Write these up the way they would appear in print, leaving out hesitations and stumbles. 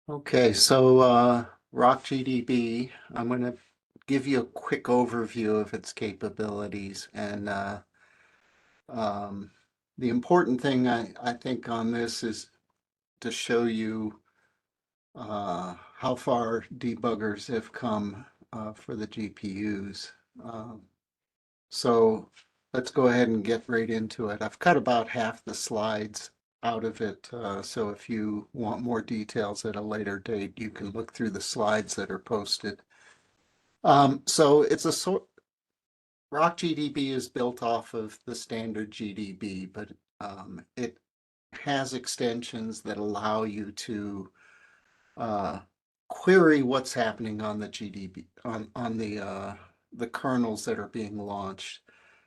Okay, so rocgdb, I'm going to give you a quick overview of its capabilities. And the important thing I think on this is to show you how far debuggers have come for the GPUs. Um, so let's go ahead and get right into it. I've cut about half the slides out of it, so if you want more details at a later date, you can look through the slides that are posted. So it's a sort RockGDB is built off of the standard GDB, but it has extensions that allow you to uh, query what's happening on the GDB on the kernels that are being launched.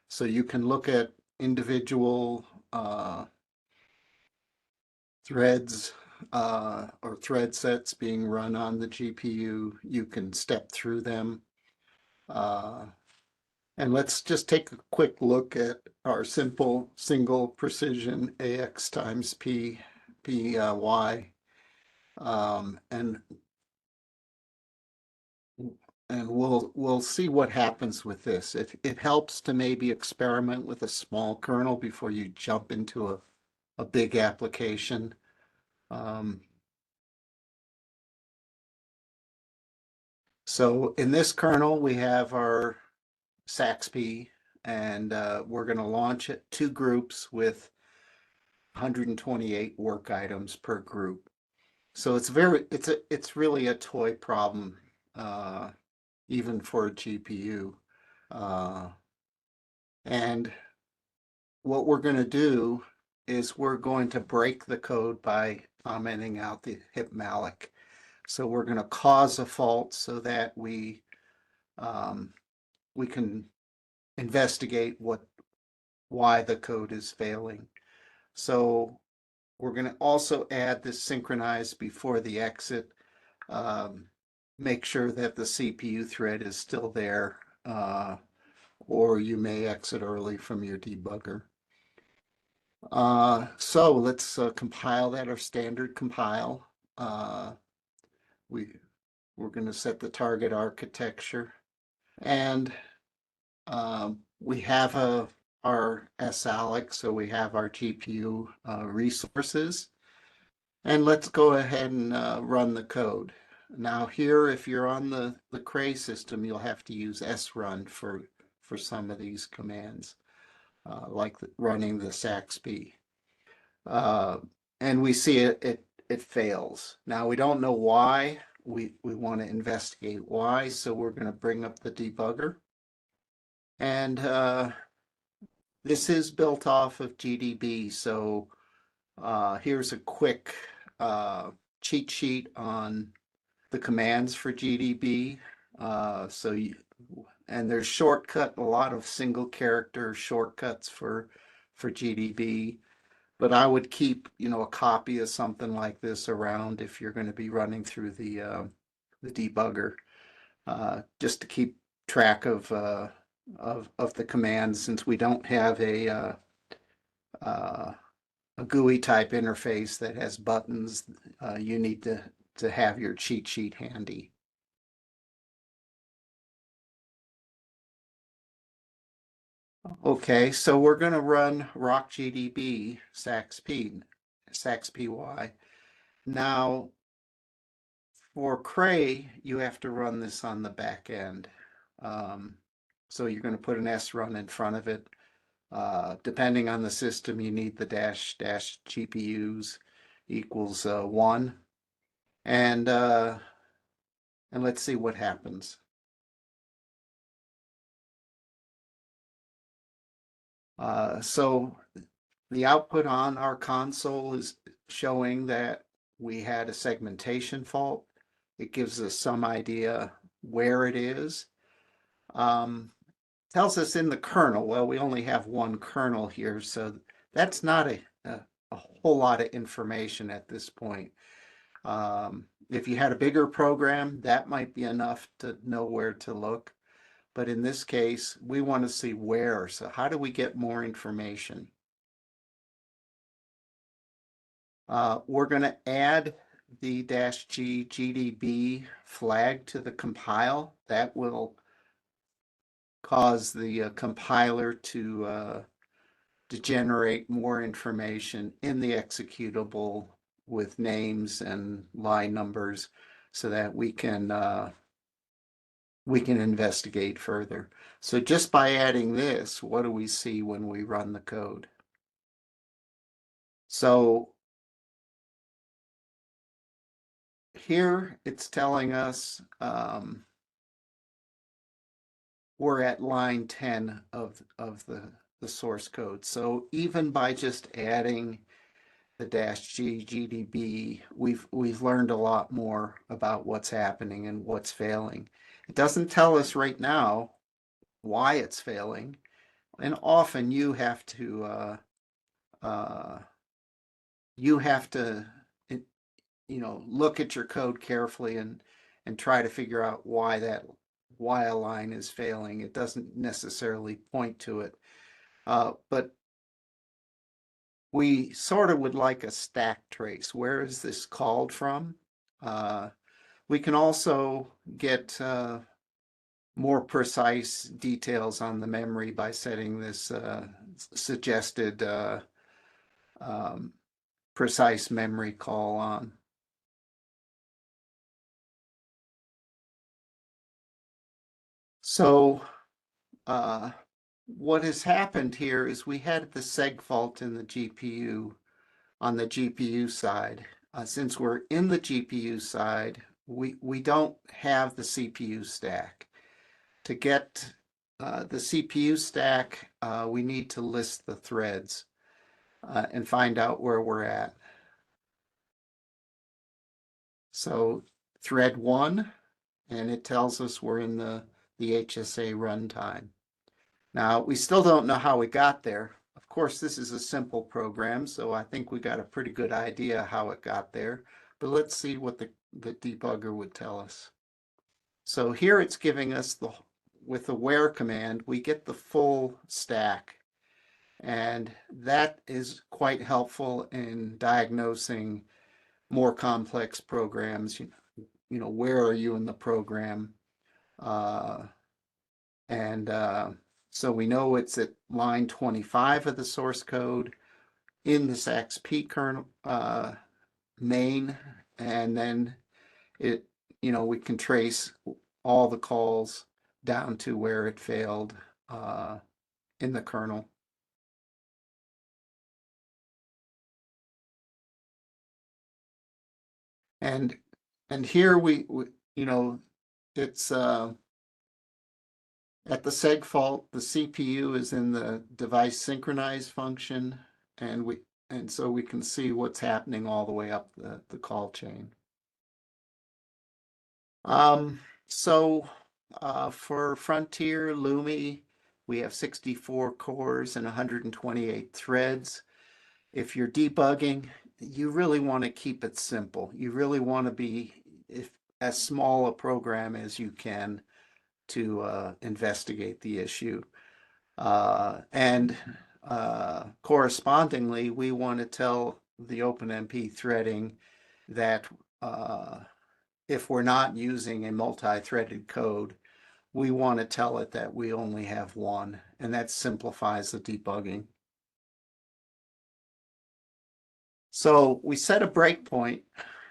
So you can look at individual threads or thread sets being run on the GPU. You can step through them. Uh, And let's just take a quick look at our simple single precision AX times P, Y. Um, and and we'll see what happens with this. It helps to maybe experiment with a small kernel before you jump into a big application. Um, so in this kernel, we have our SAXP, and we're going to launch it 2 groups with 128 work items per group. So it's really a toy problem, uh, even for a GPU. Uh, and what we're going to do is we're going to break the code by commenting out the hip malloc. So we're going to cause a fault so that um, we can investigate why the code is failing. So we're going to also add this synchronize before the exit. Um, make sure that the CPU thread is still there, or you may exit early from your debugger. So let's compile that, our standard compile. Uh, we, we're going to set the target architecture, and we have our salloc, so we have our GPU resources. And let's go ahead and run the code. Now here, if you're on the Cray system, you'll have to use srun for some of these commands, like running the saxp. Uh, and we see it fails. Now we don't know why. We want to investigate why, so we're going to bring up the debugger. And this is built off of GDB, so here's a quick cheat sheet on the commands for GDB. And there's a lot of single character shortcuts for GDB. But I would keep, a copy of something like this around if you're going to be running through the debugger, just to keep track of the commands, since we don't have uh, a GUI type interface that has buttons. You need to have your cheat sheet handy. Okay, so we're going to run rocgdb saxpy. Now, for Cray, you have to run this on the back end. So you're going to put an srun in front of it. Depending on the system, you need the dash GPUs equals 1. And let's see what happens. So the output on our console is showing that we had a segmentation fault. It gives us some idea where it is. Tells us in the kernel. Well, we only have one kernel here, so that's not a whole lot of information at this point. If you had a bigger program, that might be enough to know where to look. But in this case, we want to see where. So how do we get more information? We're going to add the -g GDB flag to the compile, that will cause the compiler to generate more information in the executable with names and line numbers so that we can investigate further. So just by adding this, what do we see when we run the code? So here it's telling us we're at line 10 of the source code. So even by just adding the -g GDB, we've learned a lot more about what's happening and what's failing. It doesn't tell us right now why it's failing, and often uh, you have to look at your code carefully and try to figure out why a line is failing. It doesn't necessarily point to it, but we sort of would like a stack trace. Where is this called from? We can also get more precise details on the memory by setting this suggested um, precise memory call on. So what has happened here is we had the seg fault in the GPU on the GPU side. Since we're in the GPU side, we don't have the CPU stack. To get the CPU stack, we need to list the threads and find out where we're at. So thread 1, and it tells us we're in the HSA runtime. Now, we still don't know how we got there. Of course, this is a simple program, so I think we got a pretty good idea how it got there. But let's see what the debugger would tell us. So here it's giving us with the where command, we get the full stack. And that is quite helpful in diagnosing more complex programs. Where are you in the program? So we know it's at line 25 of the source code in this XP kernel main, and then we can trace all the calls down to where it failed in the kernel. And here it's at the seg fault, the CPU is in the device synchronize function, and so we can see what's happening all the way up the call chain. So for Frontier Lumi, we have 64 cores and 128 threads. If you're debugging, you really want to keep it simple. You really want to be as small a program as you can to investigate the issue. And correspondingly, we want to tell the OpenMP threading that if we're not using a multi-threaded code, we want to tell it that we only have one, and that simplifies the debugging. So we set a breakpoint.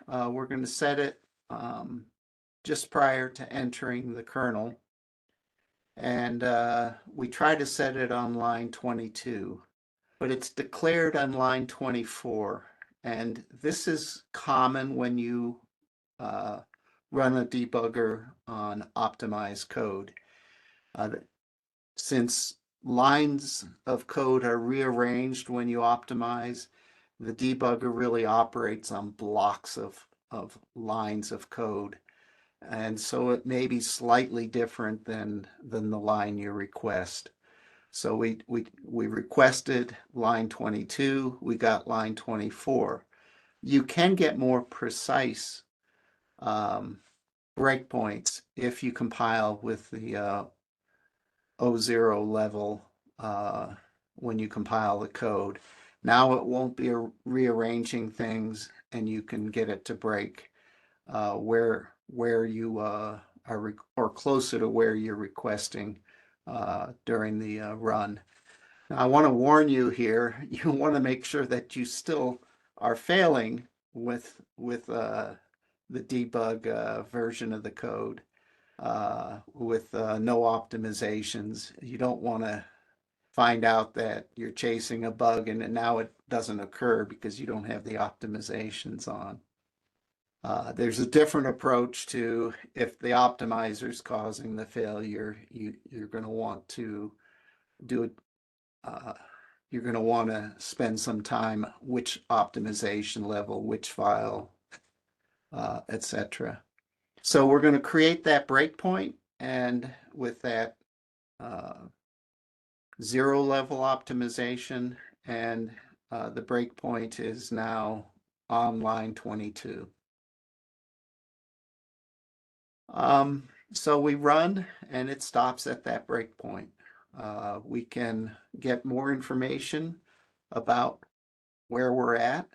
We're going to set it just prior to entering the kernel. And we try to set it on line 22, but it's declared on line 24. And this is common when you run a debugger on optimized code. Since lines of code are rearranged when you optimize, the debugger really operates on blocks of lines of code. And so it may be slightly different than the line you request. So we requested line 22, we got line 24. You can get more precise breakpoints if you compile with the O0 level when you compile the code. Now it won't be rearranging things, and you can get it to break where you are or closer to where you're requesting during the run. Now, I want to warn you here. You want to make sure that you still are failing with the debug version of the code with no optimizations. You don't want to find out that you're chasing a bug and now it doesn't occur because you don't have the optimizations on. There's a different approach to if the optimizer is causing the failure, you're going to want to do it. You're going to want to spend some time, which optimization level, which file, etc. So we're going to create that breakpoint, and with that zero level optimization, and the breakpoint is now on line 22. So we run and it stops at that breakpoint. We can get more information about where we're at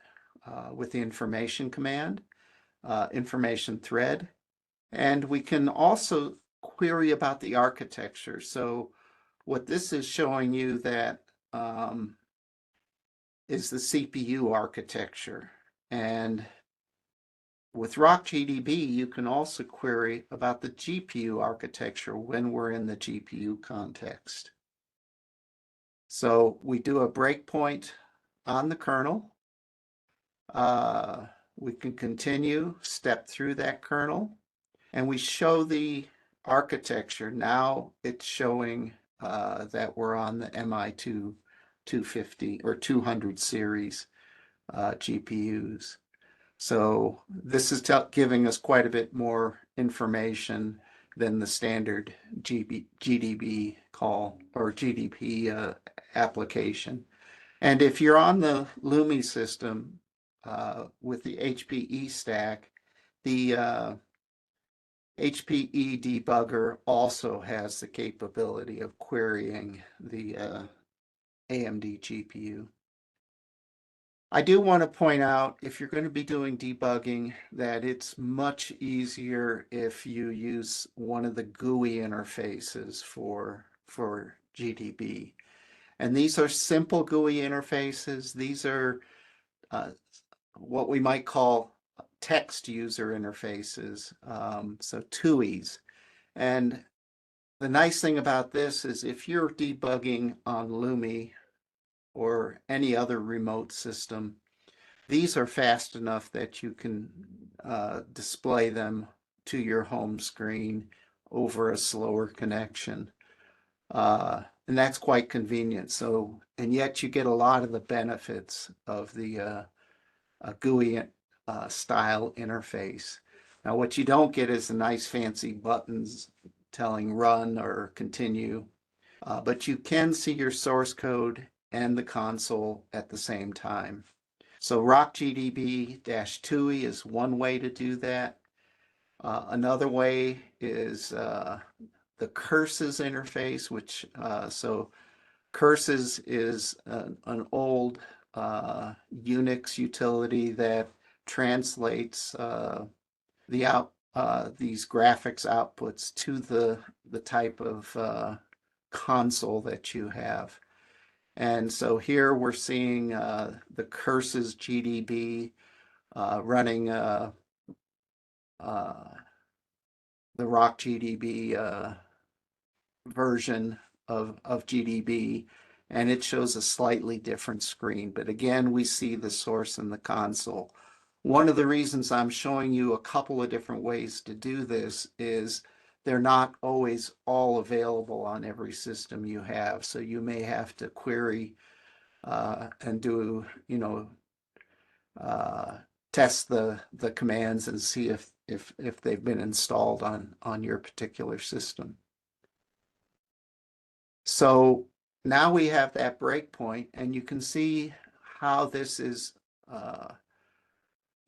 with the information command, information thread, and we can also query about the architecture. So what this is showing you that is the CPU architecture. And with rocgdb, you can also query about the GPU architecture when we're in the GPU context. So we do a breakpoint on the kernel. We can continue, step through that kernel, and we show the architecture. Now it's showing that we're on the MI2 250 or 200 series GPUs. So this is giving us quite a bit more information than the standard GDB call or GDP application. And if you're on the Lumi system with the HPE stack, the HPE debugger also has the capability of querying the AMD GPU. I do want to point out, if you're going to be doing debugging, that it's much easier if you use one of the GUI interfaces for GDB. And these are simple GUI interfaces. These are what we might call text user interfaces, so TUIs. And the nice thing about this is if you're debugging on Lumi or any other remote system, these are fast enough that you can display them to your home screen over a slower connection. And that's quite convenient. So, and yet you get a lot of the benefits of the GUI style interface. Now, what you don't get is the nice fancy buttons telling run or continue, but you can see your source code and the console at the same time. So rocgdb-TUI is one way to do that. Another way is the curses interface, which so curses is an old Unix utility that translates these graphics outputs to the type of console that you have. And so here we're seeing the curses GDB running the rocgdb version of GDB, and it shows a slightly different screen. But again, we see the source in the console. One of the reasons I'm showing you a couple of different ways to do this is they're not always all available on every system you have. So you may have to query and do, test the commands and see if they've been installed on your particular system. So now we have that breakpoint, and you can see how this is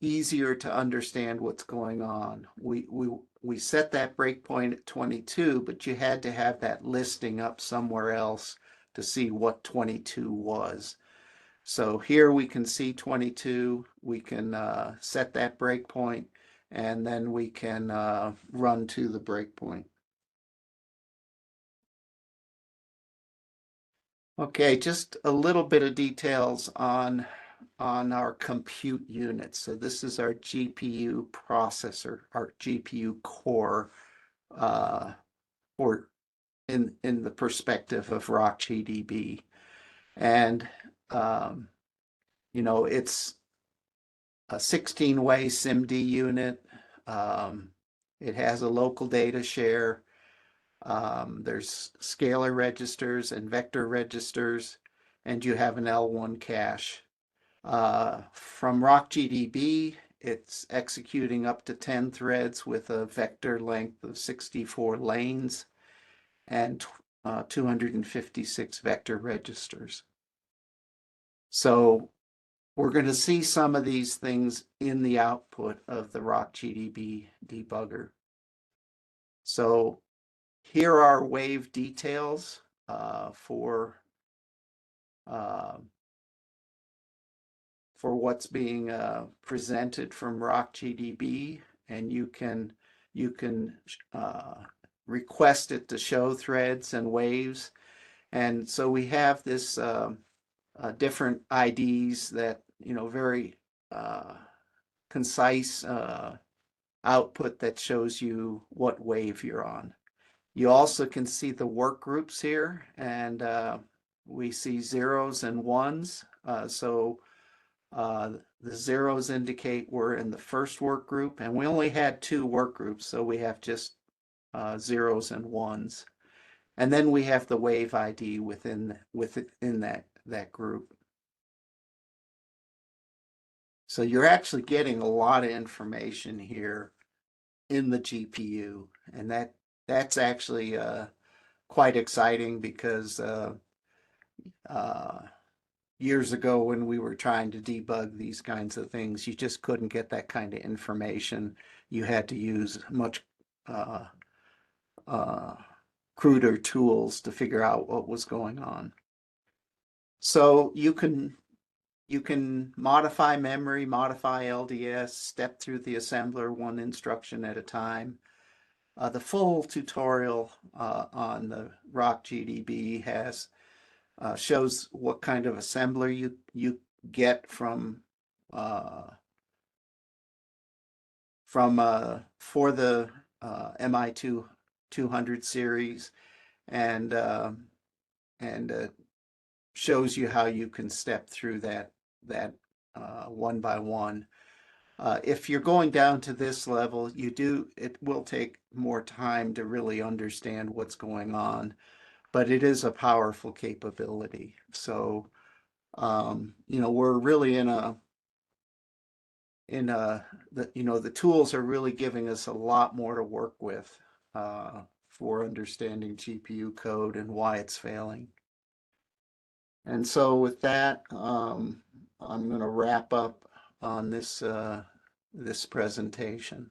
easier to understand what's going on. We set that breakpoint at 22, but you had to have that listing up somewhere else to see what 22 was. So here we can see 22. We can set that breakpoint, and then we can run to the breakpoint. Okay, just a little bit of details on our compute unit. So this is our GPU processor, our GPU core, or in the perspective of rocgdb. And it's a 16-way SIMD unit. It has a local data share. There's scalar registers and vector registers, and you have an L1 cache. From rocgdb, it's executing up to 10 threads with a vector length of 64 lanes and 256 vector registers. So we're going to see some of these things in the output of the rocgdb debugger. So here are wave details for what's being presented from rocgdb, and you can request it to show threads and waves. And so we have this different IDs that, very concise output that shows you what wave you're on. You also can see the work groups here, and we see zeros and ones. So the zeros indicate we're in the first work group, and we only had 2 work groups, so we have just zeros and ones. And then we have the wave ID within that group. So you're actually getting a lot of information here in the GPU, and that's actually quite exciting, because years ago when we were trying to debug these kinds of things, you just couldn't get that kind of information. You had to use much cruder tools to figure out what was going on. So you can modify memory, modify LDS, step through the assembler one instruction at a time. The full tutorial on the rocgdb shows what kind of assembler you get for the MI200 series, and shows you how you can step through that one by one. If you're going down to this level, it will take more time to really understand what's going on, but it is a powerful capability. So, we're really the tools are really giving us a lot more to work with for understanding GPU code and why it's failing. And so with that, I'm going to wrap up on this presentation.